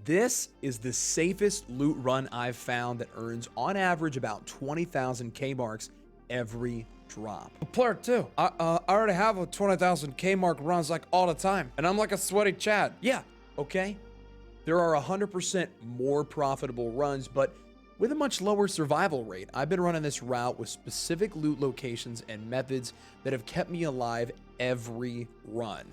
This is the safest loot run I've found that earns on average about 20,000 K marks every drop. Player 2, I already have a 20,000 K mark runs like all the time, and I'm like a sweaty Chad. Yeah, okay. There are 100% more profitable runs, but with a much lower survival rate. I've been running this route with specific loot locations and methods that have kept me alive every run.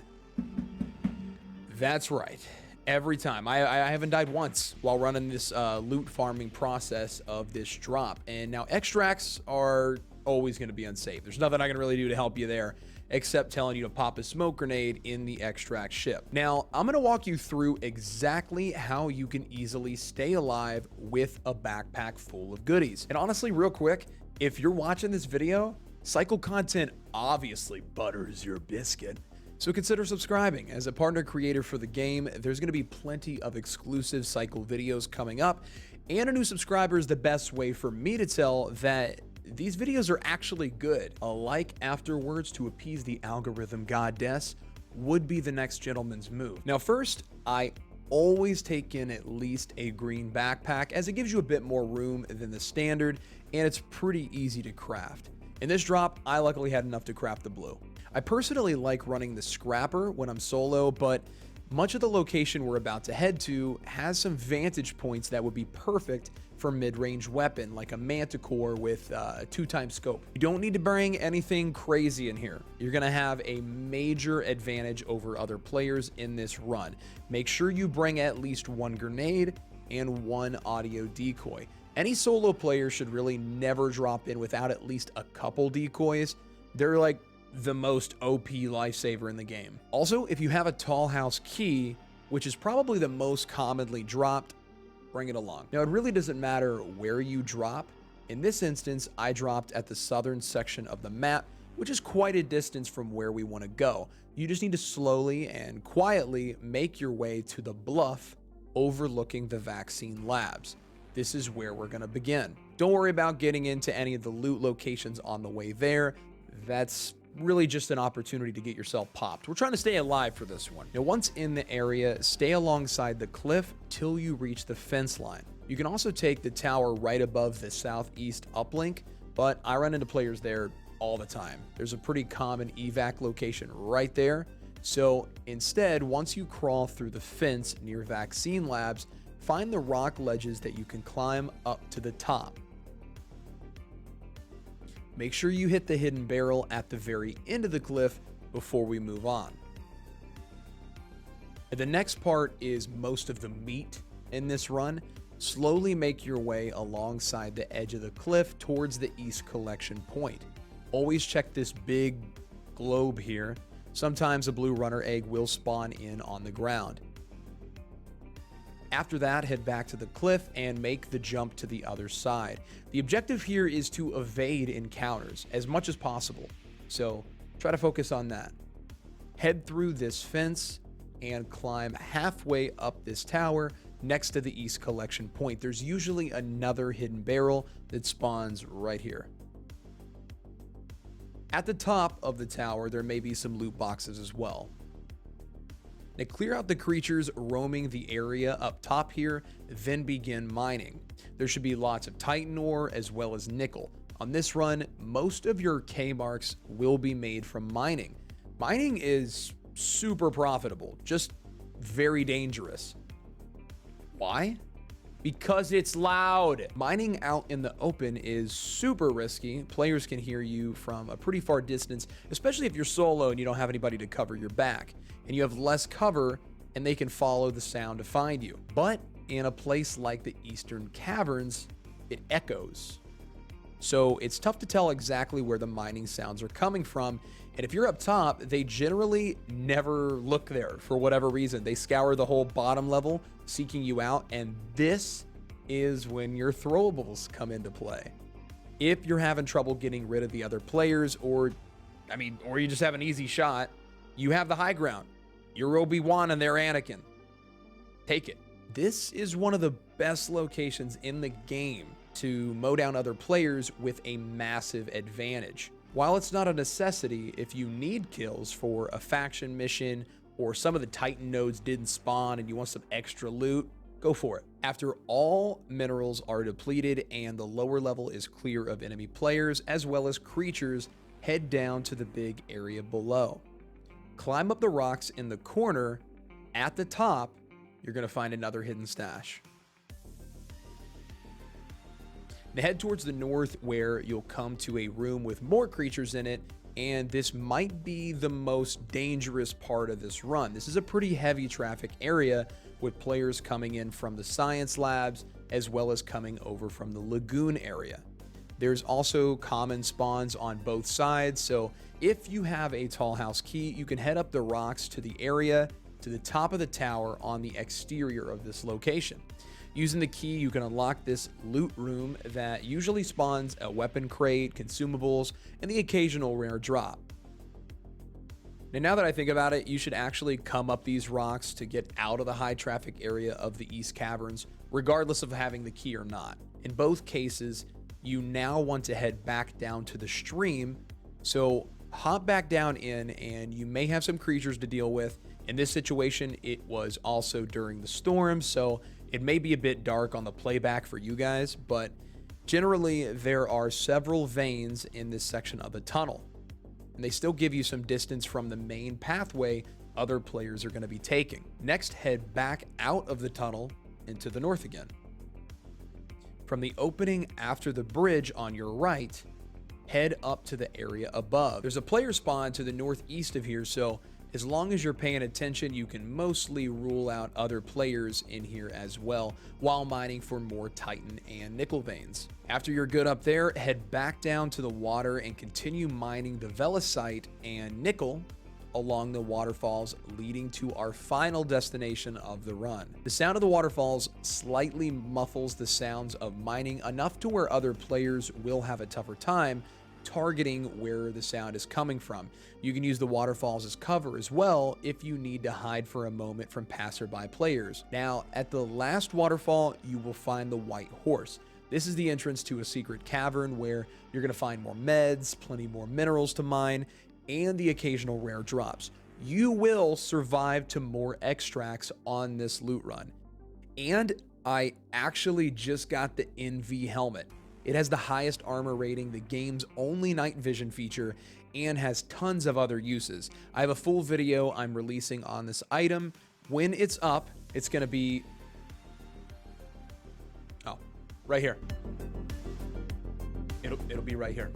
That's right. Every time. I haven't died once while running this loot farming process of this drop. And now extracts are always going to be unsafe. There's nothing I can really do to help you there except telling you to pop a smoke grenade in the extract ship. Now, I'm going to walk you through exactly how you can easily stay alive with a backpack full of goodies. And honestly, real quick, if you're watching this video, cycle content obviously butters your biscuit. So consider subscribing. As a partner creator for the game, there's going to be plenty of exclusive cycle videos coming up, and a new subscriber is the best way for me to tell that these videos are actually good. A like afterwards to appease the algorithm goddess would be the next gentleman's move. Now first, I always take in at least a green backpack as it gives you a bit more room than the standard, and it's pretty easy to craft. In this drop, I luckily had enough to craft the blue. I personally like running the scrapper when I'm solo, but much of the location we're about to head to has some vantage points that would be perfect for mid-range weapon, like a manticore with a 2x scope. You don't need to bring anything crazy in here. You're gonna have a major advantage over other players in this run. Make sure you bring at least one grenade and one audio decoy. Any solo player should really never drop in without at least a couple decoys. They're like the most OP lifesaver in the game. Also, if you have a tall house key, which is probably the most commonly dropped, bring it along. Now, it really doesn't matter where you drop. In this instance, I dropped at the southern section of the map, which is quite a distance from where we want to go. You just need to slowly and quietly make your way to the bluff overlooking the vaccine labs. This is where we're going to begin. Don't worry about getting into any of the loot locations on the way there. That's really just an opportunity to get yourself popped. We're trying to stay alive for this one. Now, once in the area, stay alongside the cliff till you reach the fence line. You can also take the tower right above the southeast uplink, but I run into players there all the time. There's a pretty common evac location right there. So instead, once you crawl through the fence near vaccine labs, find the rock ledges that you can climb up to the top. Make sure you hit the hidden barrel at the very end of the cliff before we move on. And the next part is most of the meat in this run. Slowly make your way alongside the edge of the cliff towards the east collection point. Always check this big globe here. Sometimes a blue runner egg will spawn in on the ground. After that, head back to the cliff and make the jump to the other side. The objective here is to evade encounters as much as possible, so try to focus on that. Head through this fence and climb halfway up this tower next to the east collection point. There's usually another hidden barrel that spawns right here. At the top of the tower, there may be some loot boxes as well. Now clear out the creatures roaming the area up top here, then begin mining. There should be lots of Titan ore as well as nickel. On this run, most of your K marks will be made from mining. Mining is super profitable, just very dangerous. Why? Because it's loud. Mining out in the open is super risky. Players can hear you from a pretty far distance, especially if you're solo and you don't have anybody to cover your back. And you have less cover, and they can follow the sound to find you. But in a place like the Eastern Caverns, it echoes. So it's tough to tell exactly where the mining sounds are coming from. And if you're up top, they generally never look there for whatever reason. They scour the whole bottom level, seeking you out. And this is when your throwables come into play. If you're having trouble getting rid of the other players, or you just have an easy shot, you have the high ground. You're Obi-Wan and they're Anakin. Take it. This is one of the best locations in the game to mow down other players with a massive advantage. While it's not a necessity, if you need kills for a faction mission or some of the Titan nodes didn't spawn and you want some extra loot, go for it. After all minerals are depleted and the lower level is clear of enemy players as well as creatures, head down to the big area below. Climb up the rocks in the corner. At the top, you're going to find another hidden stash. Now head towards the north where you'll come to a room with more creatures in it, and this might be the most dangerous part of this run. This is a pretty heavy traffic area with players coming in from the science labs as well as coming over from the lagoon area. There's also common spawns on both sides, so if you have a tall house key, you can head up the rocks to the area to the top of the tower on the exterior of this location. Using the key, you can unlock this loot room that usually spawns a weapon crate, consumables, and the occasional rare drop. Now that I think about it, you should actually come up these rocks to get out of the high traffic area of the East Caverns, regardless of having the key or not. In both cases, you now want to head back down to the stream, so hop back down in and you may have some creatures to deal with. In this situation, it was also during the storm, so it may be a bit dark on the playback for you guys, but generally there are several veins in this section of the tunnel, and they still give you some distance from the main pathway other players are going to be taking. Next, head back out of the tunnel into the north again. From the opening after the bridge on your right, head up to the area above. There's a player spawn to the northeast of here, so as long as you're paying attention, you can mostly rule out other players in here as well while mining for more Titan and nickel veins. After you're good up there, head back down to the water and continue mining the Velicite and nickel along the waterfalls leading to our final destination of the run. The sound of the waterfalls slightly muffles the sounds of mining enough to where other players will have a tougher time targeting where the sound is coming from. You can use the waterfalls as cover as well if you need to hide for a moment from passerby players. Now, at the last waterfall, you will find the White Horse. This is the entrance to a secret cavern where you're going to find more meds, plenty more minerals to mine, and the occasional rare drops. You will survive to more extracts on this loot run. And I actually just got the NV helmet. It has the highest armor rating, the game's only night vision feature, and has tons of other uses. I have a full video I'm releasing on this item. When it's up, it's going to be... oh, right here. It'll be right here.